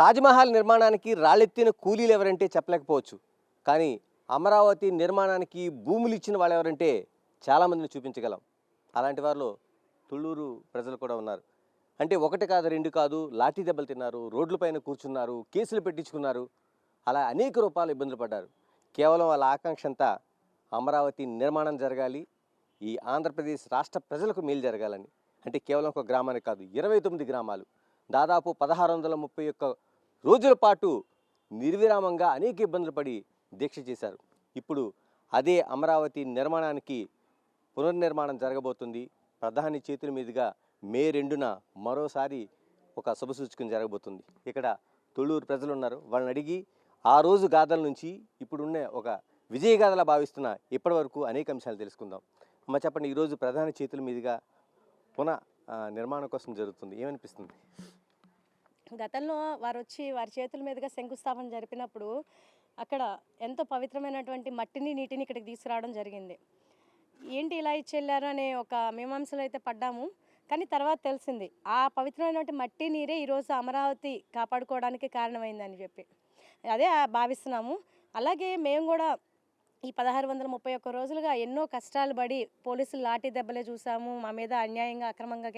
తాజ్మహల్ నిర్మాణానికి రాళ్ళెత్తిన కూలీలు ఎవరంటే చెప్పలేకపోవచ్చు. కానీ అమరావతి నిర్మాణానికి భూములు ఇచ్చిన వాళ్ళు ఎవరంటే చాలామందిని చూపించగలం. అలాంటి వారిలో తుళ్ళూరు ప్రజలు కూడా ఉన్నారు. అంటే ఒకటి కాదు, రెండు కాదు, లాఠీ దెబ్బలు తిన్నారు, రోడ్లపైన కూర్చున్నారు, కేసులు పెట్టించుకున్నారు. అలా అనేక రూపాయలు ఇబ్బందులు పడ్డారు. కేవలం వాళ్ళ ఆకాంక్ష అంతా అమరావతి నిర్మాణం జరగాలి, ఈ ఆంధ్రప్రదేశ్ రాష్ట్ర ప్రజలకు మేలు జరగాలని. అంటే కేవలం ఒక గ్రామానికి కాదు, 29 గ్రామాలు, దాదాపు 1631 రోజుల పాటు నిర్విరామంగా అనేక ఇబ్బందులు పడి దీక్ష చేశారు. ఇప్పుడు అదే అమరావతి నిర్మాణానికి పునర్నిర్మాణం జరగబోతుంది. ప్రధాని చేతుల మీదుగా మే 2న మరోసారి ఒక శుభసూచకం జరగబోతుంది. ఇక్కడ తొళ్ళూరు ప్రజలు ఉన్నారు. వాళ్ళని అడిగి ఆ రోజు గాథల నుంచి ఇప్పుడున్న ఒక విజయగాథలా భావిస్తున్న ఇప్పటి వరకు అనేక అంశాలు తెలుసుకుందాం. అమ్మ చెప్పండి, ఈరోజు ప్రధాని చేతుల మీదుగా నిర్మాణం కోసం జరుగుతుంది, ఏమనిపిస్తుంది? గతంలో వారు వచ్చి వారి చేతుల మీదుగా శంకుస్థాపన జరిపినప్పుడు అక్కడ ఎంతో పవిత్రమైనటువంటి మట్టిని నీటిని ఇక్కడికి తీసుకురావడం జరిగింది. ఏంటి ఇలా ఇచ్చి వెళ్ళారు అనే ఒక మీమాంసలో అయితే పడ్డాము. కానీ తర్వాత తెలిసింది ఆ పవిత్రమైనటువంటి మట్టి నీరే ఈరోజు అమరావతి కాపాడుకోవడానికి కారణమైందని చెప్పి అదే భావిస్తున్నాము. అలాగే మేము కూడా ఈ 1631 రోజులుగా ఎన్నో కష్టాలు పడి పోలీసులు లాఠీ దెబ్బలే చూసాము, మా మీద అన్యాయంగా అక్రమంగా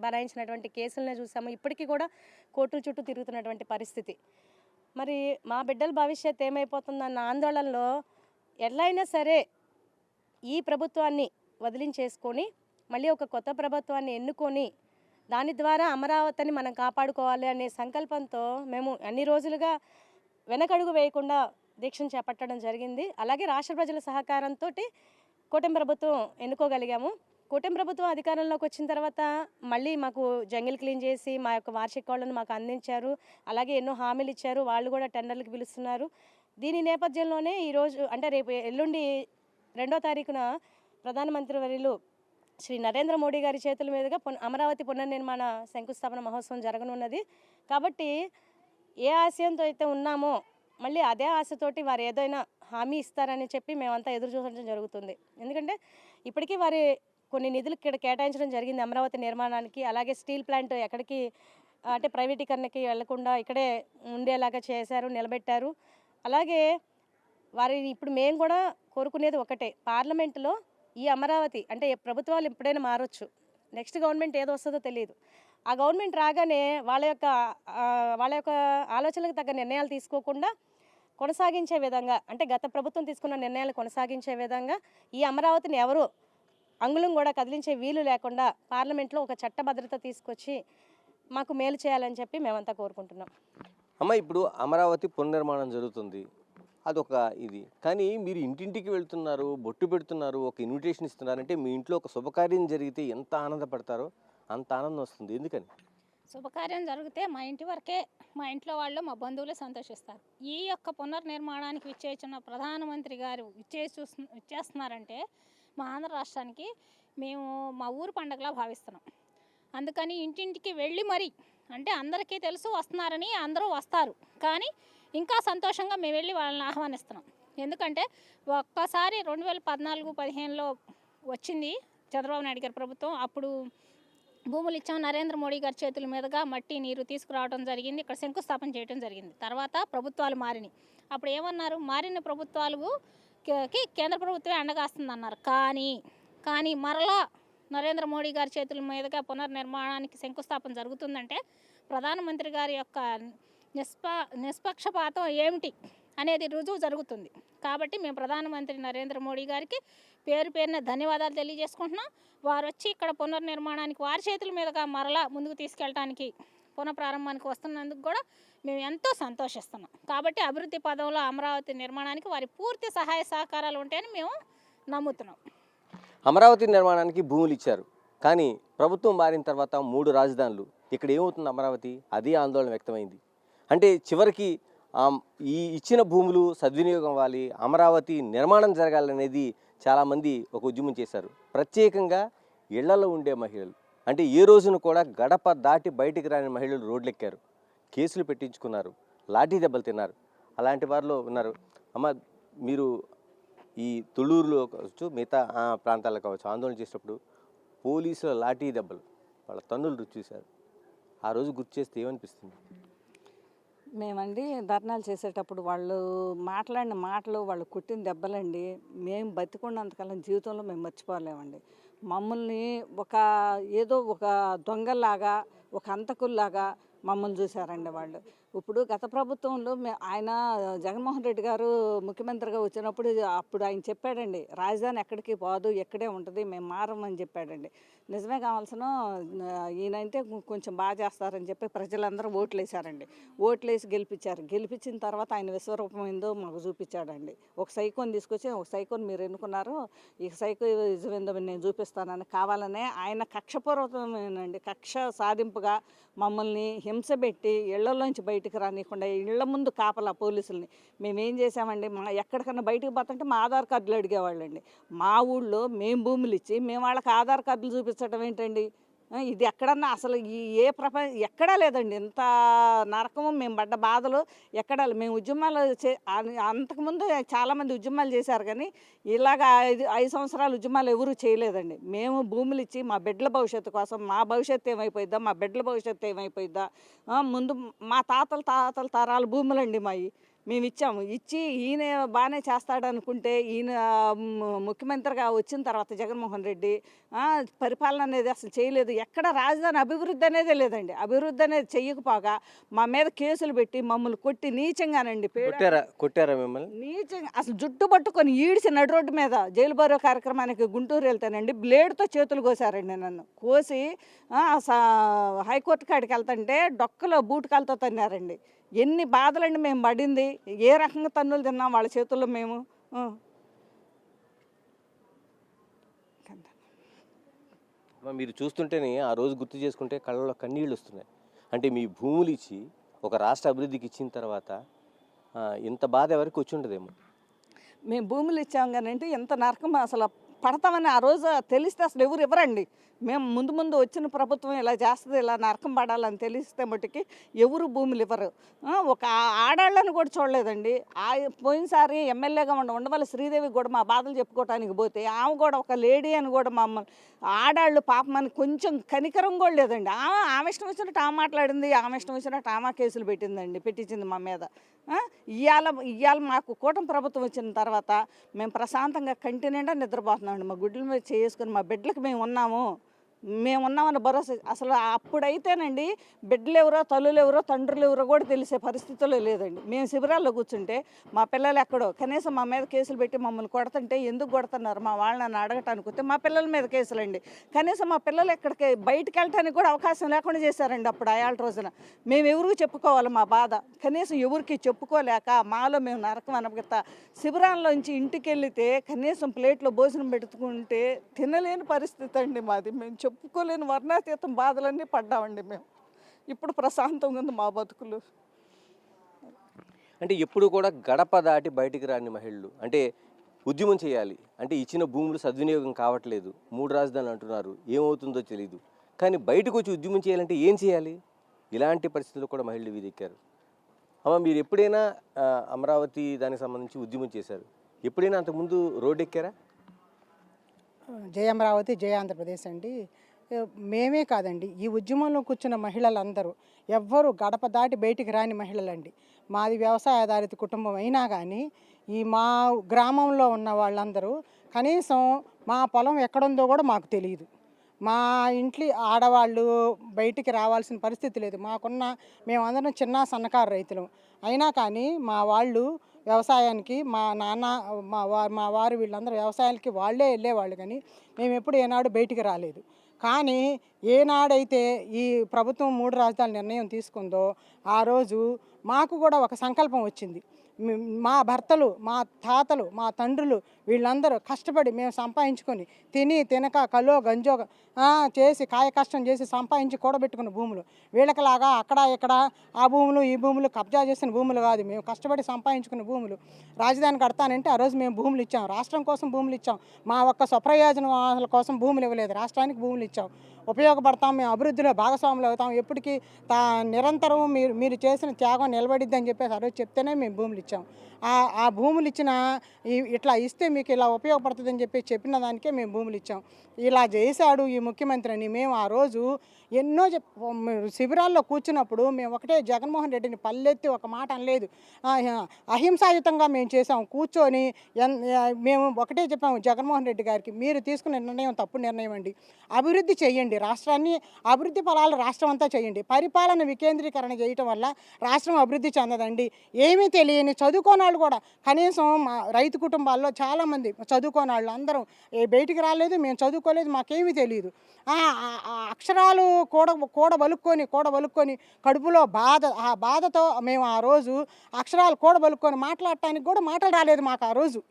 బనాయించినటువంటి కేసులనే చూసాము. ఇప్పటికీ కూడా కోర్టుల చుట్టూ తిరుగుతున్నటువంటి పరిస్థితి. మరి మా బిడ్డల భవిష్యత్ ఏమైపోతుందన్న ఆందోళనలో ఎట్లయినా సరే ఈ ప్రభుత్వాన్ని వదిలించేసుకొని మళ్ళీ ఒక కొత్త ప్రభుత్వాన్ని ఎన్నుకొని దాని ద్వారా అమరావతిని మనం కాపాడుకోవాలి అనే సంకల్పంతో మేము అన్ని రోజులుగా వెనకడుగు వేయకుండా దీక్షను చేపట్టడం జరిగింది. అలాగే రాష్ట్ర ప్రజల సహకారంతో కూటమి ప్రభుత్వం ఎన్నుకోగలిగాము. కూటమి ప్రభుత్వం అధికారంలోకి వచ్చిన తర్వాత మళ్ళీ మాకు జంగిల్ క్లీన్ చేసి మా యొక్క వార్షిక కోళ్లను మాకు అందించారు. అలాగే ఎన్నో హామీలు ఇచ్చారు. వాళ్ళు కూడా టెండర్లకు పిలుస్తున్నారు. దీని నేపథ్యంలోనే ఈరోజు అంటే రేపు ఎల్లుండి 2వ తారీఖున ప్రధానమంత్రి వర్యులు శ్రీ నరేంద్ర మోడీ గారి చేతుల మీదుగా అమరావతి పునర్నిర్మాణ శంకుస్థాపన మహోత్సవం జరగనున్నది. కాబట్టి ఏ ఆశయంతో అయితే ఉన్నామో మళ్ళీ అదే ఆశతోటి వారు ఏదైనా హామీ ఇస్తారని చెప్పి మేమంతా ఎదురు చూడడం జరుగుతుంది. ఎందుకంటే ఇప్పటికీ వారి కొన్ని నిధులు ఇక్కడ కేటాయించడం జరిగింది అమరావతి నిర్మాణానికి. అలాగే స్టీల్ ప్లాంట్ ఎక్కడికి అంటే ప్రైవేటీకరణకి వెళ్లకుండా ఇక్కడే ఉండేలాగా చేశారు, నిలబెట్టారు. అలాగే వారి ఇప్పుడు మేము కూడా కోరుకునేది ఒకటే, పార్లమెంటులో ఈ అమరావతి అంటే ప్రభుత్వాలు ఎప్పుడైనా మారొచ్చు, నెక్స్ట్ గవర్నమెంట్ ఏదో వస్తుందో తెలియదు. ఆ గవర్నమెంట్ రాగానే వాళ్ళ యొక్క ఆలోచనలకు తగ్గ నిర్ణయాలు తీసుకోకుండా కొనసాగించే విధంగా అంటే గత ప్రభుత్వం తీసుకున్న నిర్ణయాలు కొనసాగించే విధంగా ఈ అమరావతిని ఎవరు అంగుళం కూడా కదిలించే వీలు లేకుండా పార్లమెంట్లో ఒక చట్టభద్రత తీసుకొచ్చి మాకు మేలు చేయాలని చెప్పి మేమంతా కోరుకుంటున్నాం. అమ్మ, ఇప్పుడు అమరావతి పునర్నిర్మాణం జరుగుతుంది, అదొక ఇది. కానీ మీరు ఇంటింటికి వెళ్తున్నారు, బొట్టు పెడుతున్నారు, ఒక ఇన్విటేషన్ ఇస్తున్నారంటే మీ ఇంట్లో ఒక శుభకార్యం జరిగితే ఎంత ఆనందపడతారో అంత ఆనందం వస్తుంది. ఎందుకని? శుభకార్యం జరిగితే మా ఇంటి వరకే, మా ఇంట్లో వాళ్ళు, మా సంతోషిస్తారు. ఈ యొక్క పునర్నిర్మాణానికి విచ్చేసిన ప్రధానమంత్రి గారు ఇచ్చేస్తున్నారంటే మా ఆంధ్ర రాష్ట్రానికి మేము మా ఊరు పండగలా భావిస్తున్నాం. అందుకని ఇంటింటికి వెళ్ళి మరి అంటే అందరికీ తెలుసు వస్తున్నారని, అందరూ వస్తారు. కానీ ఇంకా సంతోషంగా మేము వెళ్ళి వాళ్ళని ఆహ్వానిస్తున్నాం. ఎందుకంటే ఒక్కసారి 2014-15లో వచ్చింది చంద్రబాబు నాయుడు గారి ప్రభుత్వం. అప్పుడు భూములు ఇచ్చాం, నరేంద్ర మోడీ గారి చేతుల మీదుగా మట్టి నీరు తీసుకురావడం జరిగింది, ఇక్కడ శంకుస్థాపన చేయడం జరిగింది. తర్వాత ప్రభుత్వాలు మారినాయి. అప్పుడు ఏమన్నారు, మారిన ప్రభుత్వాలకు కేంద్ర ప్రభుత్వమే అండగాస్తుందన్నారు. కానీ మరలా నరేంద్ర మోడీ గారి చేతుల మీదుగా పునర్నిర్మాణానికి శంకుస్థాపన జరుగుతుందంటే ప్రధానమంత్రి గారి యొక్క నిష్పక్షపాతం ఏమిటి అనేది రుజువు జరుగుతుంది. కాబట్టి మేము ప్రధానమంత్రి నరేంద్ర మోడీ గారికి పేరున ధన్యవాదాలు తెలియజేసుకుంటున్నాం. వారు వచ్చి ఇక్కడ పునర్నిర్మాణానికి వారి చేతుల మీదుగా మరలా ముందుకు తీసుకెళ్ళడానికి పునఃప్రారంభానికి వస్తున్నందుకు కూడా మేము ఎంతో సంతోషిస్తున్నాం. కాబట్టి అభివృద్ధి పదంలో అమరావతి నిర్మాణానికి వారి పూర్తి సహాయ సహకారాలు ఉంటాయని మేము నమ్ముతున్నాం. అమరావతి నిర్మాణానికి భూములు ఇచ్చారు, కానీ ప్రభుత్వం మారిన తర్వాత 3 రాజధానులు. ఇక్కడ ఏమవుతుంది అమరావతి? అదే ఆందోళన వ్యక్తమైంది. అంటే చివరికి ఈ ఇచ్చిన భూములు సద్వినియోగం అవ్వాలి, అమరావతి నిర్మాణం జరగాలనేది చాలామంది ఒక ఉద్యమం చేశారు. ప్రత్యేకంగా ఇళ్లలో ఉండే మహిళలు, అంటే ఏ రోజున కూడా గడప దాటి బయటికి రాని మహిళలు రోడ్లెక్కారు, కేసులు పెట్టించుకున్నారు, లాఠీ దెబ్బలు తిన్నారు. అలాంటి వారిలో ఉన్నారు. అమ్మ, మీరు ఈ తుళ్ళూరులో కావచ్చు, మిగతా ప్రాంతాల్లో కావచ్చు, ఆందోళన చేసినప్పుడు పోలీసుల లాఠీ దెబ్బలు, వాళ్ళ తన్నులు రుచి చూశారు. ఆ రోజు గుర్తు చేస్తే ఏమనిపిస్తుంది? మేమండి ధర్నాలు చేసేటప్పుడు వాళ్ళు మాట్లాడిన మాటలు, వాళ్ళు కొట్టిన దెబ్బలండి మేము బతికున్నంతకాలం జీవితంలో మేము మర్చిపోలేమండి. మమ్మల్ని ఒక ఏదో ఒక దొంగల్లాగా, ఒక హంతకుల్లాగా మమ్మల్ని చూశారండి వాళ్ళు. ఇప్పుడు గత ప్రభుత్వంలో ఆయన జగన్మోహన్ రెడ్డి గారు ముఖ్యమంత్రిగా వచ్చినప్పుడు అప్పుడు ఆయన చెప్పాడండి, రాజధాని ఎక్కడికి పోదు, ఇక్కడే ఉంటుంది, మేము మారమని చెప్పాడండి. నిజమే కావాల్సిన ఈయనంటే కొంచెం బాగా చేస్తారని చెప్పి ప్రజలందరూ ఓట్లు వేశారండి. ఓట్లు వేసి గెలిపించారు. గెలిపించిన తర్వాత ఆయన విశ్వరూపం ఏందో మాకు చూపించాడండి. ఒక సైకోని తీసుకొచ్చి, ఒక సైకోని మీరు ఎన్నుకున్నారు, ఈ సైకో నిజమేందో నేను చూపిస్తానని కావాలనే ఆయన కక్షపూర్వకమేనండి, కక్ష సాధింపుగా మమ్మల్ని హింస పెట్టి ఇళ్లలోంచి బయటికి రానియకుండా ఇళ్ల ముందు కాపలా పోలీసుల్ని మేమేం చేసామండి, మా ఎక్కడికన్నా బయటకు పోతుంటే మా ఆధార్ కార్డులు అడిగేవాళ్ళండి. మా ఊళ్ళో మేము భూములు ఇచ్చి మేము వాళ్ళకి ఆధార్ కార్డులు చూపించడం ఏంటండి? ఇది ఎక్కడన్నా అసలు ఈ ఏ ఎక్కడా లేదండి. ఇంత నరకము మేము పడ్డ బాధలు ఎక్కడా మేము ఉద్యమాలు అంతకుముందు చాలామంది ఉద్యమాలు చేశారు, కానీ ఇలాగ 5 సంవత్సరాలు ఉద్యమాలు ఎవరూ చేయలేదండి. మేము భూములు ఇచ్చి మా బిడ్డల భవిష్యత్తు కోసం, మా భవిష్యత్తు ఏమైపోయిద్దా, మా బిడ్డల భవిష్యత్తు ఏమైపోయిద్దా, ముందు మా తాతల తరాల భూములండి మావి మేము ఇచ్చాము. ఇచ్చి ఈయన బాగానే చేస్తాడనుకుంటే ఈయన ముఖ్యమంత్రిగా వచ్చిన తర్వాత జగన్మోహన్ రెడ్డి పరిపాలన అనేది అసలు చేయలేదు. ఎక్కడ రాజధాని అభివృద్ధి అనేదే లేదండి. అభివృద్ధి అనేది చెయ్యకపోగా మా మీద కేసులు పెట్టి మమ్మల్ని కొట్టి నీచంగానండి కొట్టారా మిమ్మల్ని? నీచంగా అసలు జుట్టు పట్టుకొని ఈడిసి నడు రోడ్డు మీద జైలు బరో కార్యక్రమానికి గుంటూరు వెళ్తానండి, బ్లేడ్తో చేతులు కోసారండి. నన్ను కోసి హైకోర్టు కాడికి వెళ్తుంటే డొక్కలో బూటకాలతో తన్నారండి. ఎన్ని బాధలండి మేము పడింది, ఏ రకంగా తన్నులు తిన్నాం వాళ్ళ చేతుల్లో మేము. మీరు చూస్తుంటేనే ఆ రోజు గుర్తు చేసుకుంటే కళ్ళలో కన్నీళ్ళు వస్తున్నాయి. అంటే మీ భూములు ఇచ్చి ఒక రాష్ట్ర అభివృద్ధికి ఇచ్చిన తర్వాత ఇంత బాధ ఎవరికి వచ్చి ఉండదేమో. మేము భూములు ఇచ్చాం కానీ ఎంత నరకం అసలు పడతామని ఆ రోజు తెలిస్తే అసలు ఎవరు ఇవ్వరండి. మేము ముందు వచ్చిన ప్రభుత్వం ఇలా చేస్తుంది, ఇలా నరకం పడాలని తెలిస్తే మట్టుకి ఎవరు భూములు ఇవ్వరు. ఒక ఆడాళ్ళని కూడా చూడలేదండి. పోయినసారి ఎమ్మెల్యేగా ఉండవల్లి శ్రీదేవి కూడా మా బాధలు చెప్పుకోవటానికి పోతే ఆమె కూడా ఒక లేడీ అని కూడా మమ్మల్ని ఆడాళ్ళు పాపమని కొంచెం కనికరం కూడా లేదండి. ఆమె ఇష్టం వచ్చినట్టు ఆమె మాట్లాడింది, ఆమె ఇష్టం వచ్చినట్టు ఆమె కేసులు పెట్టించింది మా మీద. ఇవాళ మాకు కూటమి ప్రభుత్వం వచ్చిన తర్వాత మేము ప్రశాంతంగా కంటి నిండా నిద్రపోతున్నామండి. మా గుడ్ల మీద చేసుకుని మా బిడ్డలకు మేము ఉన్నామని భరోసా. అసలు అప్పుడైతేనండి బిడ్డలు ఎవరో, తల్లులు ఎవరో, తండ్రులు ఎవరో కూడా తెలిసే పరిస్థితుల్లో లేదండి. మేము శిబిరాల్లో కూర్చుంటే మా పిల్లలు ఎక్కడో కనీసం మా మీద కేసులు పెట్టి మమ్మల్ని కొడుతుంటే ఎందుకు కొడుతున్నారు మా వాళ్ళని అడగటానికి వస్తే మా పిల్లల మీద కేసులండి. కనీసం మా పిల్లలు ఎక్కడికి బయటకు వెళ్ళటానికి కూడా అవకాశం లేకుండా చేశారండి. అప్పుడు అయాళ్ళ రోజున మేము ఎవరికి చెప్పుకోవాలి మా బాధ, కనీసం ఎవరికి చెప్పుకోలేక మాలో మేము నరకం అనగత శిబిరాల్లోంచి ఇంటికి వెళితే కనీసం ప్లేట్లో భోజనం పెట్టుకుంటే తినలేని పరిస్థితి అండి మాది. మేము చెప్పుకోలేని వర్ణాతీతం బాధలన్నీ పడ్డామండి మేము. ఇప్పుడు ప్రశాంతంగా ఉంది మా బతుకులు. అంటే ఎప్పుడు కూడా గడప దాటి బయటికి రాని మహిళలు అంటే ఉద్యమం చేయాలి అంటే ఇచ్చిన భూములు సద్వినియోగం కావట్లేదు, 3 రాజధానులు అంటున్నారు, ఏమవుతుందో తెలియదు, కానీ బయటకు వచ్చి ఉద్యమం చేయాలంటే ఏం చేయాలి? ఇలాంటి పరిస్థితుల్లో కూడా మహిళలు వీధెక్కారు. అమ్మ, మీరు ఎప్పుడైనా అమరావతి దానికి సంబంధించి ఉద్యమం చేశారు, ఎప్పుడైనా అంతకుముందు రోడ్డు ఎక్కారా? జై అమరావతి, జై ఆంధ్రప్రదేశ్ అండి. మేమే కాదండి, ఈ ఉద్యమంలో కూర్చున్న మహిళలందరూ ఎవ్వరూ గడప దాటి బయటికి రాని మహిళలండి. మాది వ్యవసాయ ఆధారిత కుటుంబం అయినా కానీ మా గ్రామంలో ఉన్న వాళ్ళందరూ కనీసం మా పొలం ఎక్కడుందో కూడా మాకు తెలియదు. మా ఇంట్లో ఆడవాళ్ళు బయటికి రావాల్సిన పరిస్థితి లేదు. మేమందరం చిన్న సన్నకారు రైతులం అయినా కానీ మా వాళ్ళు వ్యవసాయానికి, మా నాన్న మా వారు వీళ్ళందరూ వ్యవసాయానికి వాళ్ళే వెళ్ళేవాళ్ళు, కానీ మేము ఎప్పుడు ఏనాడు బయటికి రాలేదు. కానీ ఏనాడైతే ఈ ప్రభుత్వం 3 రాజధానుల నిర్ణయం తీసుకుందో ఆ రోజు మాకు కూడా ఒక సంకల్పం వచ్చింది. మా భర్తలు, మా తాతలు, మా తండ్రులు వీళ్ళందరూ కష్టపడి మేము సంపాదించుకొని తినక కలో గంజో చేసి కాయ కష్టం చేసి సంపాదించి కూడబెట్టుకున్న భూములు వీళ్ళకిలాగా అక్కడ ఇక్కడ ఆ భూములు ఈ భూములు కబ్జా చేసిన భూములు కాదు. మేము కష్టపడి సంపాదించుకున్న భూములు. రాజధాని కడతానంటే ఆ రోజు మేము భూములు ఇచ్చాం, రాష్ట్రం కోసం భూములు ఇచ్చాం. మా ఒక్క స్వప్రయోజనాల కోసం భూములు ఇవ్వలేదు, రాష్ట్రానికి భూములు ఇచ్చాం. ఉపయోగపడతాం, మేము అభివృద్ధిలో భాగస్వాములు అవుతాం, ఎప్పటికీ నిరంతరం మీరు చేసిన త్యాగం నిలబడిద్ది అని చెప్పేసి ఆ రోజు చెప్తేనే మేము భూములు ఇచ్చాం. ఆ భూములు ఇచ్చిన ఇట్లా ఇస్తే మీకు ఇలా ఉపయోగపడుతుందని చెప్పిన దానికే మేము భూములు ఇచ్చాం. ఇలా చేశాడు ఈ ముఖ్యమంత్రి అని మేము ఆ రోజు ఎన్నో శిబిరాల్లో కూర్చున్నప్పుడు మేము ఒకటే జగన్మోహన్ రెడ్డిని పల్లెత్తి ఒక మాట అనలేదు. అహింసాయుతంగా మేము చేసాం. కూర్చొని మేము ఒకటే చెప్పాము జగన్మోహన్ రెడ్డి గారికి, మీరు తీసుకున్న నిర్ణయం తప్పు నిర్ణయం అండి. అభివృద్ధి చేయండి, రాష్ట్రాన్ని అభివృద్ధి ఫలాలు రాష్ట్రం అంతా చేయండి. పరిపాలన వికేంద్రీకరణ చేయటం వల్ల రాష్ట్రం అభివృద్ధి చెందదండి. ఏమీ తెలియని చదువుకోని వాళ్ళు కూడా, కనీసం మా రైతు కుటుంబాల్లో చాలామంది చదువుకోని వాళ్ళు అందరం బయటికి రాలేదు, మేము చదువుకోలేదు, మాకేమీ తెలియదు. అక్షరాలు కూడబలుక్కొని కడుపులో బాధ, ఆ బాధతో మేము ఆ రోజు అక్షరాలు కూడబలుక్కొని మాట్లాడటానికి కూడా మాటలు రాలేదు మాకు. ఆ రోజు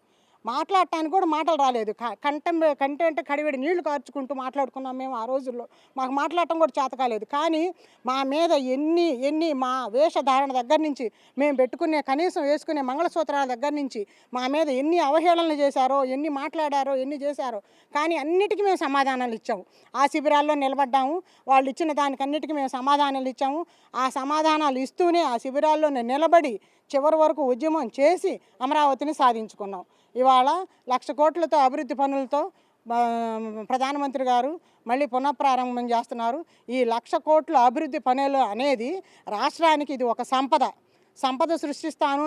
మాట్లాడటానికి కూడా మాటలు రాలేదు. కంటే కడివెడి నీళ్లు కార్చుకుంటూ మాట్లాడుకున్నాం మేము ఆ రోజుల్లో. మాకు మాట్లాడటం కూడా చేత కాలేదు. కానీ మా మీద ఎన్ని మా వేషధారణ దగ్గర నుంచి, మేము పెట్టుకునే కనీసం వేసుకునే మంగళసూత్రాల దగ్గర నుంచి మా మీద ఎన్ని అవహేళనలు చేశారో, ఎన్ని మాట్లాడారో, ఎన్ని చేశారో, కానీ అన్నిటికీ మేము సమాధానాలు ఇచ్చాము. ఆ శిబిరాల్లో నిలబడ్డాము. వాళ్ళు ఇచ్చిన దానికన్నిటికీ మేము సమాధానాలు ఇచ్చాము. ఆ సమాధానాలు ఇస్తూనే ఆ శిబిరాల్లో నిలబడి చివరి వరకు ఉద్యమం చేసి అమరావతిని సాధించుకున్నాం. ఇవాళ 1,00,000 కోట్లతో అభివృద్ధి పనులతో ప్రధానమంత్రి గారు మళ్ళీ పునఃప్రారంభం చేస్తున్నారు. ఈ 1,00,000 కోట్ల అభివృద్ధి పనులు అనేది రాష్ట్రానికి ఇది ఒక సంపద సృష్టిస్తాను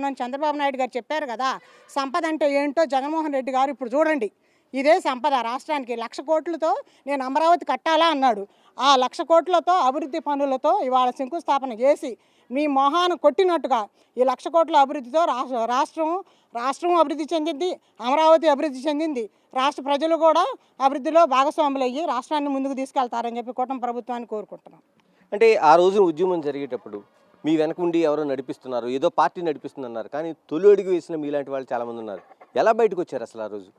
అని చంద్రబాబు నాయుడు గారు చెప్పారు కదా. సంపద అంటే ఏంటో జగన్మోహన్ రెడ్డి గారు ఇప్పుడు చూడండి. ఇదే సంపద రాష్ట్రానికి. 1,00,000 కోట్లతో నేను అమరావతి కట్టాలా అన్నాడు. ఆ 1,00,000 కోట్లతో అభివృద్ధి పనులతో ఇవాళ శంకుస్థాపన చేసి మీ మొహాను కొట్టినట్టుగా ఈ 1,00,000 కోట్ల అభివృద్ధితో రాష్ట్రం అభివృద్ధి చెందింది, అమరావతి అభివృద్ధి చెందింది. రాష్ట్ర ప్రజలు కూడా అభివృద్ధిలో భాగస్వాములు అయ్యి రాష్ట్రాన్ని ముందుకు తీసుకెళ్తారని చెప్పి కూటమి ప్రభుత్వాన్ని కోరుకుంటున్నాం. అంటే ఆ రోజు ఉద్యమం జరిగేటప్పుడు మీ వెనక ఉండి ఎవరో నడిపిస్తున్నారు, ఏదో పార్టీ నడిపిస్తున్నారు, కానీ తొలి అడుగు వేసిన మీలాంటి వాళ్ళు చాలామంది ఉన్నారు. ఎలా బయటకు వచ్చారు అసలు ఆ రోజు?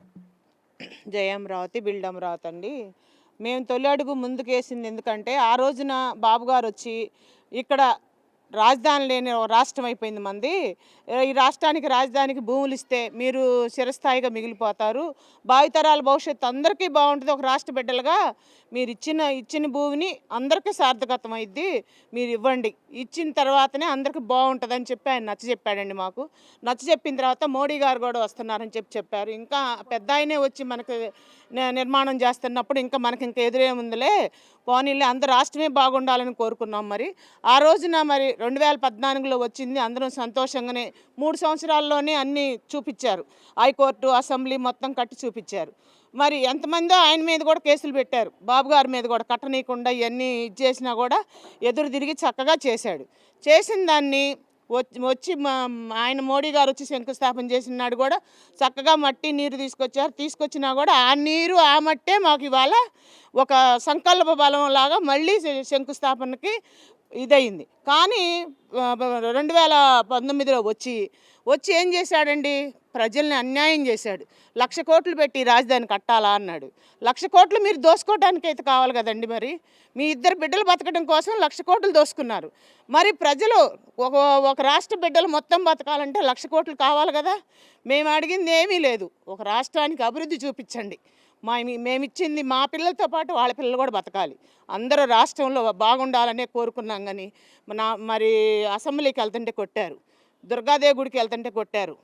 జయమరావతి బిల్డ్ అమరావతి అండి. మేము తొలి అడుగు ముందుకేసింది ఎందుకంటే ఆ రోజున బాబు గారు వచ్చి ఇక్కడ రాజధాని లేని రాష్ట్రం అయిపోయింది మంది, ఈ రాష్ట్రానికి రాజధానికి భూములు ఇస్తే మీరు చిరస్థాయిగా మిగిలిపోతారు, భావితరాల భవిష్యత్తు అందరికీ బాగుంటుంది, ఒక రాష్ట్ర బిడ్డలుగా మీరు ఇచ్చిన భూమిని అందరికీ సార్థకతం అయింది, మీరు ఇవ్వండి, ఇచ్చిన తర్వాతనే అందరికీ బాగుంటుంది అని చెప్పి ఆయన చెప్పాడండి. మాకు చెప్పిన తర్వాత మోడీ గారు కూడా వస్తున్నారని చెప్పారు. ఇంకా పెద్ద ఆయనే వచ్చి మనకు నిర్మాణం చేస్తున్నప్పుడు ఇంకా మనకి ఇంకా ఎదురేముందిలే, పోనీళ్ళే అందరు రాష్ట్రమే బాగుండాలని కోరుకున్నాం. మరి ఆ రోజున మరి 2014లో వచ్చింది, అందరం సంతోషంగానే 3 సంవత్సరాల్లోనే అన్నీ చూపించారు. హైకోర్టు, అసెంబ్లీ మొత్తం కట్టి చూపించారు. మరి ఎంతమందో ఆయన మీద కూడా కేసులు పెట్టారు, బాబు గారి మీద కూడా కట్టనీయకుండా ఇవన్నీ చేసినా కూడా ఎదురు తిరిగి చక్కగా చేశాడు. చేసిన దాన్ని వచ్చి ఆయన మోడీ గారు వచ్చి శంకుస్థాపన చేసిన నాడు కూడా చక్కగా మట్టి నీరు తీసుకొచ్చినా కూడా ఆ నీరు ఆ మట్టే మాకు ఇవాళ ఒక సంకల్ప బలం లాగా మళ్ళీ శంకుస్థాపనకి ఇదయింది. కానీ 2019లో వచ్చి ఏం చేశాడండి, ప్రజల్ని అన్యాయం చేశాడు. 1,00,000 కోట్లు పెట్టి రాజధాని కట్టాలా అన్నాడు. 1,00,000 కోట్లు మీరు దోసుకోవడానికి అయితే కావాలి కదండి. మరి మీ ఇద్దరు బిడ్డలు బతకడం కోసం 1,00,000 కోట్లు దోసుకున్నారు. మరి ప్రజలు ఒక రాష్ట్ర బిడ్డలు మొత్తం బతకాలంటే 1,00,000 కోట్లు కావాలి కదా. మేము అడిగింది ఏమీ లేదు, ఒక రాష్ట్రానికి అభివృద్ధి చూపించండి. మేమిచ్చింది మా పిల్లలతో పాటు వాళ్ళ పిల్లలు కూడా బతకాలి, అందరూ రాష్ట్రంలో బాగుండాలనే కోరుకున్నాం. కానీ మరి అసెంబ్లీకి వెళ్తుంటే కొట్టారు, దుర్గాదేవి గుడికి వెళ్తుంటే కొట్టారు,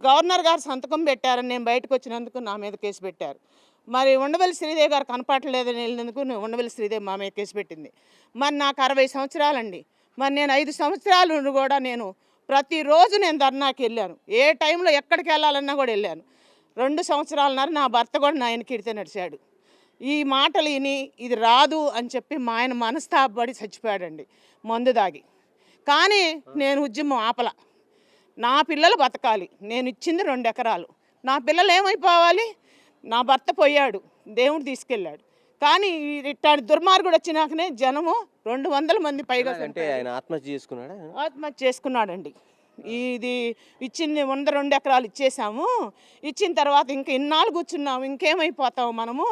గవర్నర్ గారు సంతకం పెట్టారని నేను బయటకు వచ్చినందుకు నా మీద కేసు పెట్టారు. మరి ఉండవల్లి శ్రీదేవి గారు కనపడలేదని వెళ్ళినందుకు ఉండవల్లి శ్రీదేవి మా మీద కేసు పెట్టింది. మరి నాకు 60 సంవత్సరాలండి. మరి నేను 5 సంవత్సరాలు కూడా నేను ప్రతిరోజు నేను ధర్నాకి వెళ్ళాను, ఏ టైంలో ఎక్కడికి వెళ్ళాలన్నా కూడా వెళ్ళాను. 2 సంవత్సరాలన్నర నా భర్త కూడా నా ఆయన కిడితే నడిచాడు. ఈ మాటలు విని ఇది రాదు అని చెప్పి మా ఆయన మనస్తాపడి చచ్చిపోయాడండి మందు దాగి. కానీ నేను ఉద్యమం ఆపల, నా పిల్లలు బతకాలి, నేను ఇచ్చింది 2 ఎకరాలు, నా పిల్లలు ఏమైపోవాలి, నా భర్త పోయాడు, దేవుడు తీసుకెళ్ళాడు. కానీ ఇట్లాంటి దుర్మార్గుడు వచ్చినాకనే జనము 200 మంది పైగా ఆత్మహత్య చేసుకున్నాడండి. ఇది ఇచ్చింది 102 ఎకరాలు ఇచ్చేసాము, ఇచ్చిన తర్వాత ఇంకా ఇన్నాళ్ళు కూర్చున్నాము, ఇంకేమైపోతాము మనము,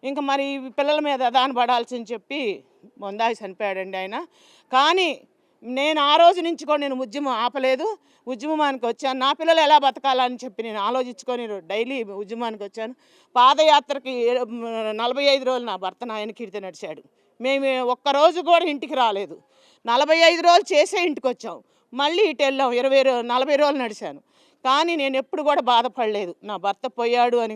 ఇంకా మరి పిల్లల మీద దాని పడాల్సి అని చెప్పి మొందాయి చనిపోయాడండి ఆయన. కానీ నేను ఆ రోజు నుంచి కూడా నేను ఉద్యమం ఆపలేదు, ఉద్యమానికి వచ్చాను. నా పిల్లలు ఎలా బతకాలని చెప్పి నేను ఆలోచించుకొని డైలీ ఉద్యమానికి వచ్చాను. పాదయాత్రకి 45 రోజులు నా భర్త నా వెనకీడితే నడిచాడు. మేము ఒక్కరోజు కూడా ఇంటికి రాలేదు. 45 రోజులు చేసే ఇంటికి వచ్చాం. మళ్ళీ ఇటు వెళ్ళాం. 40 రోజులు నడిచాను. కానీ నేను ఎప్పుడు కూడా బాధపడలేదు నా భర్త పోయాడు అని.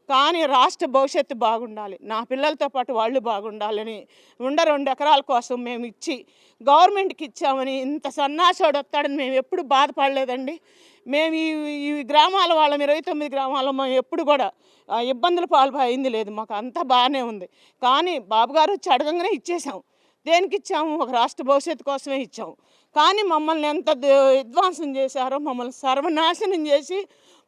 కానీ రాష్ట్ర భవిష్యత్తు బాగుండాలి, నా పిల్లలతో పాటు వాళ్ళు బాగుండాలని 2 ఎకరాల కోసం మేము ఇచ్చి గవర్నమెంట్కి ఇచ్చామని ఇంత సన్నాసోడు వస్తాడని మేము ఎప్పుడు బాధపడలేదండి. మేము ఈ గ్రామాల వాళ్ళం 29 గ్రామాల్లో మేము ఎప్పుడు కూడా ఇబ్బందుల పాల్పోయింది లేదు. మాకు అంతా బాగానే ఉంది. కానీ బాబుగారు వచ్చి అడగంగానే ఇచ్చేసాం. దేనికి ఇచ్చాము? ఒక రాష్ట్ర భవిష్యత్తు కోసమే ఇచ్చాము. కానీ మమ్మల్ని ఎంత విధ్వంసం చేశారో, మమ్మల్ని సర్వనాశనం చేసి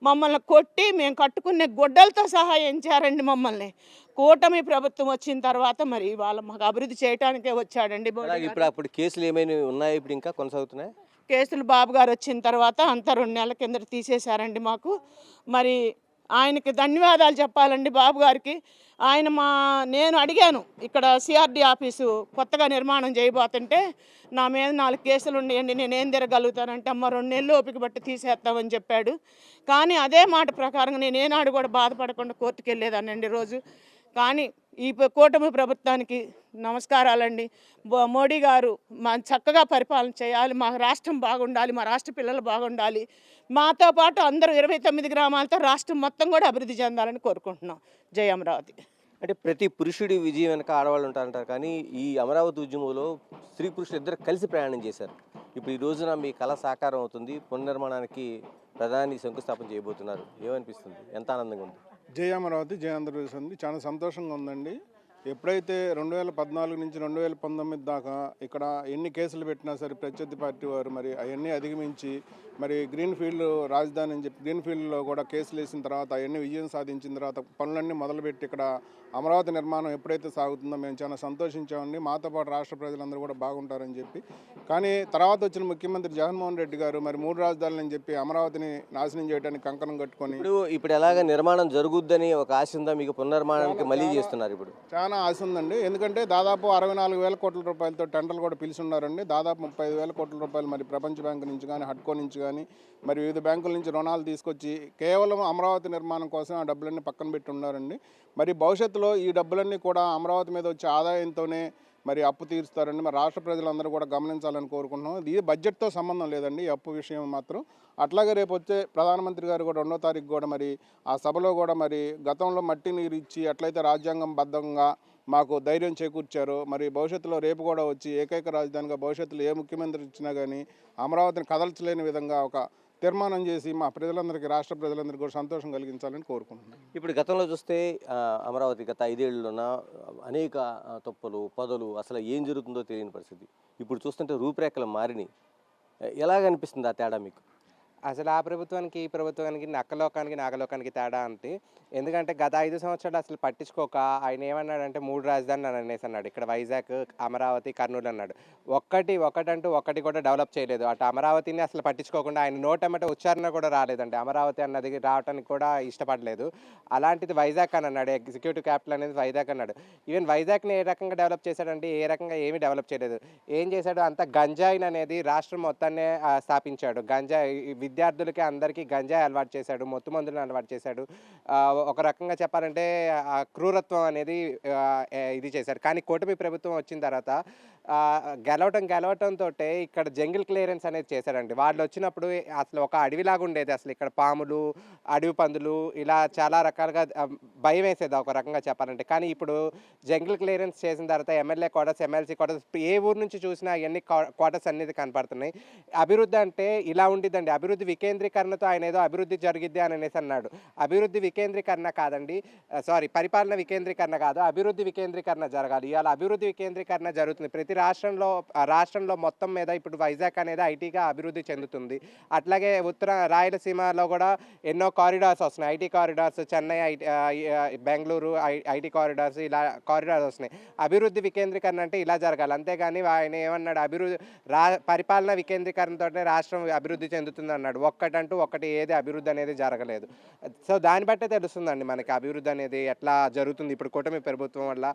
మమ్మల్ని కొట్టి మేము కట్టుకునే గుడ్డలతో సహా ఎంచారండి మమ్మల్ని. కూటమి ప్రభుత్వం వచ్చిన తర్వాత మరి వాళ్ళు మాకు అభివృద్ధి చేయడానికే వచ్చాడండి. ఇప్పుడు కేసులు ఏమైనా ఉన్నాయి, ఇప్పుడు ఇంకా కొనసాగుతున్నాయి కేసులు? బాబు గారు వచ్చిన తర్వాత అంతా 2 నెలల కింద తీసేశారండి మాకు. మరి ఆయనకి ధన్యవాదాలు చెప్పాలండి బాబు గారికి. నేను అడిగాను, ఇక్కడ సిఆర్డి ఆఫీసు కొత్తగా నిర్మాణం చేయబోతుంటే నా మీద 4 కేసులు ఉన్నాయండి, నేనేం తిరగలుగుతానంటే అమ్మ 2 నెలలు ఓపిక బట్టి తీసేస్తామని చెప్పాడు. కానీ అదే మాట ప్రకారంగా నేను ఏనాడు కూడా బాధపడకుండా కోర్టుకు వెళ్ళేదానండి రోజు. కానీ ఈ కూటమి ప్రభుత్వానికి నమస్కారాలండి. మోడీ గారు చక్కగా పరిపాలన చేయాలి, మా రాష్ట్రం బాగుండాలి, మా రాష్ట్ర పిల్లలు బాగుండాలి, మాతో పాటు అందరూ 29 గ్రామాలతో రాష్ట్రం మొత్తం కూడా అభివృద్ధి చెందాలని కోరుకుంటున్నాం. జై అమరావతి. అంటే ప్రతి పురుషుడి విజయం వెనక ఆడవాళ్ళు ఉంటారంటారు, కానీ ఈ అమరావతి ఉద్యమంలో స్త్రీ పురుషులు ఇద్దరు కలిసి ప్రయాణం చేశారు. ఇప్పుడు ఈ రోజున మీ కళ సాకారం అవుతుంది, పునర్నిర్మాణానికి ప్రధాని శంకుస్థాపన చేయబోతున్నారు. ఏమనిపిస్తుంది? ఎంత ఆనందంగా ఉంది? జై అమరావతి, జై ఆంధ్రప్రదేశ్ ఉంది. చాలా సంతోషంగా ఉందండి. ఎప్పుడైతే 2014 నుంచి 2019 దాకా ఇక్కడ ఎన్ని కేసులు పెట్టినా సరే ప్రత్యర్థి పార్టీ వారు మరి అవన్నీ అధిగమించి మరి గ్రీన్ఫీల్డ్ రాజధాని అని చెప్పి గ్రీన్ఫీల్డ్లో కూడా కేసులు వేసిన తర్వాత అవన్నీ విజయం సాధించిన తర్వాత పనులన్నీ మొదలుపెట్టి ఇక్కడ అమరావతి నిర్మాణం ఎప్పుడైతే సాగుతుందో మేము చాలా సంతోషించామండి. మాతో పాటు రాష్ట్ర ప్రజలందరూ కూడా బాగుంటారని చెప్పి. కానీ తర్వాత వచ్చిన ముఖ్యమంత్రి జగన్మోహన్ రెడ్డి గారు మరి 3 రాజధానులు అని చెప్పి అమరావతిని నాశనం చేయడానికి కంకణం కట్టుకొని ఇప్పుడు ఎలాగ నిర్మాణం జరుగుద్దని ఒక ఆశ ఉందా మీకు? పునర్నిర్మాణానికి మళ్ళీ చేస్తున్నారు. ఇప్పుడు చాలా ఆశ ఉందండి. ఎందుకంటే దాదాపు 64,000 కోట్ల రూపాయలతో టెండర్లు కూడా పిలుచున్నారండి. దాదాపు 35,000 కోట్ల రూపాయలు మరి ప్రపంచ బ్యాంకు నుంచి కానీ హడ్కో నుంచి కానీ మరి వివిధ బ్యాంకుల నుంచి రుణాలు తీసుకొచ్చి కేవలం అమరావతి నిర్మాణం కోసం ఆ డబ్బులన్నీ పక్కన పెట్టి ఉన్నారండి. మరి భవిష్యత్తులో ఈ డబ్బులన్నీ కూడా అమరావతి మీద వచ్చే ఆదాయంతోనే మరి అప్పు తీరుస్తారండి. మరి రాష్ట్ర ప్రజలందరూ కూడా గమనించాలని కోరుకుంటున్నాం. ఇది బడ్జెట్తో సంబంధం లేదండి ఈ అప్పు విషయం మాత్రం. అట్లాగే రేపు వచ్చే ప్రధానమంత్రి గారు కూడా 2వ తారీఖు కూడా మరి ఆ సభలో కూడా మరి గతంలో మట్టి నీరు ఇచ్చి ఎట్లయితే రాజ్యాంగం బద్ధంగా మాకు ధైర్యం చేకూర్చారో మరి భవిష్యత్తులో రేపు కూడా వచ్చి ఏకైక రాజధానిగా భవిష్యత్తులో ఏ ముఖ్యమంత్రి ఇచ్చినా కానీ అమరావతిని కదల్చలేని విధంగా ఒక తీర్మానం చేసి మా ప్రజలందరికీ రాష్ట్ర ప్రజలందరికీ కూడా సంతోషం కలిగించాలని కోరుకుంటున్నాను. ఇప్పుడు గతంలో చూస్తే అమరావతి గత 5 ఏళ్లలోన అనేక తప్పులు పొదలు, అసలు ఏం జరుగుతుందో తెలియని పరిస్థితి. ఇప్పుడు చూస్తుంటే రూపురేఖలు మారినాయి. ఎలాగనిపిస్తుంది ఆ తేడా మీకు? అసలు ఆ ప్రభుత్వానికి ఈ ప్రభుత్వానికి నక్కలోకానికి నాగలోకానికి తేడా అంటే, ఎందుకంటే గత 5 సంవత్సరాలు అసలు పట్టించుకోక ఆయన ఏమన్నాడంటే 3 రాజధానులు అని అనేసి అన్నాడు. ఇక్కడ వైజాగ్, అమరావతి, కర్నూలు అన్నాడు. ఒకటి కూడా డెవలప్ చేయలేదు. అటు అమరావతిని అసలు పట్టించుకోకుండా ఆయన నోటమ్మట ఉచ్చారణ కూడా రాలేదండి. అమరావతి అన్నది రావడానికి కూడా ఇష్టపడలేదు. అలాంటిది వైజాగ్ అని అన్నాడు. ఎగ్జిక్యూటివ్ క్యాపిటల్ అనేది వైజాగ్ అన్నాడు. ఈవెన్ వైజాగ్ని ఏ రకంగా డెవలప్ చేశాడంటే ఏ రకంగా ఏమీ డెవలప్ చేయలేదు. ఏం చేశాడు? అంత గంజాయిని అనేది రాష్ట్రం మొత్తాన్నే స్థాపించాడు. గంజాయి విద్యార్థులకి అందరికీ గంజాయి అలవాటు చేశాడు, మొత్తం మందులను అలవాటు చేశాడు. ఒక రకంగా చెప్పాలంటే క్రూరత్వం అనేది ఇది చేశారు. కానీ కూటమి ప్రభుత్వం వచ్చిన తర్వాత గెలవటంతో ఇక్కడ జంగిల్ క్లియరెన్స్ అనేది చేశారండి. వాళ్ళు వచ్చినప్పుడు అసలు ఒక అడవిలాగా ఉండేది. అసలు ఇక్కడ పాములు, అడవి పందులు ఇలా చాలా రకాలుగా భయం వేసేది ఒక రకంగా చెప్పాలంటే. కానీ ఇప్పుడు జంగిల్ క్లియరెన్స్ చేసిన తర్వాత ఎమ్మెల్యే క్వార్టర్స్, ఎమ్మెల్సీ క్వార్టర్స్, ఏ ఊరు నుంచి చూసినా అవన్నీ క్వార్టర్స్ అనేది కనపడుతున్నాయి. అభివృద్ధి అంటే ఇలా ఉండిద్దండి. అభివృద్ధి వికేంద్రీకరణతో ఆయన ఏదో అభివృద్ధి జరిగిద్ది అని అనేసి అన్నాడు. అభివృద్ధి వికేంద్రీకరణ కాదండి, పరిపాలన వికేంద్రీకరణ కాదు, అభివృద్ధి వికేంద్రీకరణ జరగాలి. ఇవాళ అభివృద్ధి వికేంద్రీకరణ జరుగుతుంది. ప్రతి రాష్ట్రంలో మొత్తం మీద ఇప్పుడు వైజాగ్ అనేది ఐటీగా అభివృద్ధి చెందుతుంది. అట్లాగే ఉత్తర రాయలసీమలో కూడా ఎన్నో కారిడార్స్ వస్తున్నాయి. IT corridors, Chennai Bengaluru IT corridors, ఇలా కారిడార్స్ వస్తున్నాయి. అభివృద్ధి వికేంద్రీకరణ అంటే ఇలా జరగాలి. అంతేగాని ఆయన ఏమన్నాడు? పరిపాలన వికేంద్రీకరణతోనే రాష్ట్రం అభివృద్ధి చెందుతుంది అన్నాడు. ఒకటి ఏది అభివృద్ధి అనేది జరగలేదు. సో దాన్ని బట్టే తెలుస్తుందండి మనకి అభివృద్ధి అనేది ఎట్లా జరుగుతుంది. ఇప్పుడు కూటమి ప్రభుత్వం వల్ల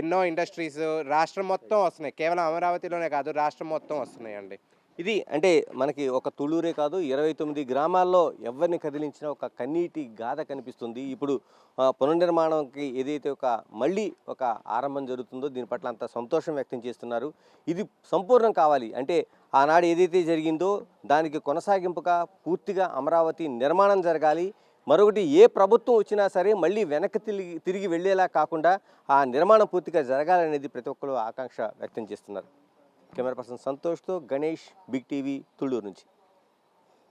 ఎన్నో ఇండస్ట్రీస్ రాష్ట్రం మొత్తం వస్తున్నాయి. కేవలం కేవలం అమరావతిలోనే కాదు రాష్ట్రం మొత్తం వస్తున్నాయండి. ఇది అంటే మనకి ఒక తుళ్ళూరే కాదు 29 గ్రామాల్లో ఎవరిని కదిలించినా ఒక కన్నీటి గాథ కనిపిస్తుంది. ఇప్పుడు పునర్నిర్మాణంకి ఏదైతే మళ్ళీ ఒక ఆరంభం జరుగుతుందో దీని పట్ల అంత సంతోషం వ్యక్తం చేస్తున్నారు. ఇది సంపూర్ణం కావాలి అంటే ఆనాడు ఏదైతే జరిగిందో దానికి కొనసాగింపుగా పూర్తిగా అమరావతి నిర్మాణం జరగాలి. మరొకటి ఏ ప్రభుత్వం వచ్చినా సరే మళ్ళీ వెనక్కి తిరిగి వెళ్ళేలా కాకుండా ఆ నిర్మాణం పూర్తిగా జరగాలనేది ప్రతి ఒక్కరు ఆకాంక్ష వ్యక్తం చేస్తున్నారు. కెమెరా పర్సన్ సంతోష్తో గణేష్, బిగ్ టీవీ, తుళ్ళూరు నుంచి.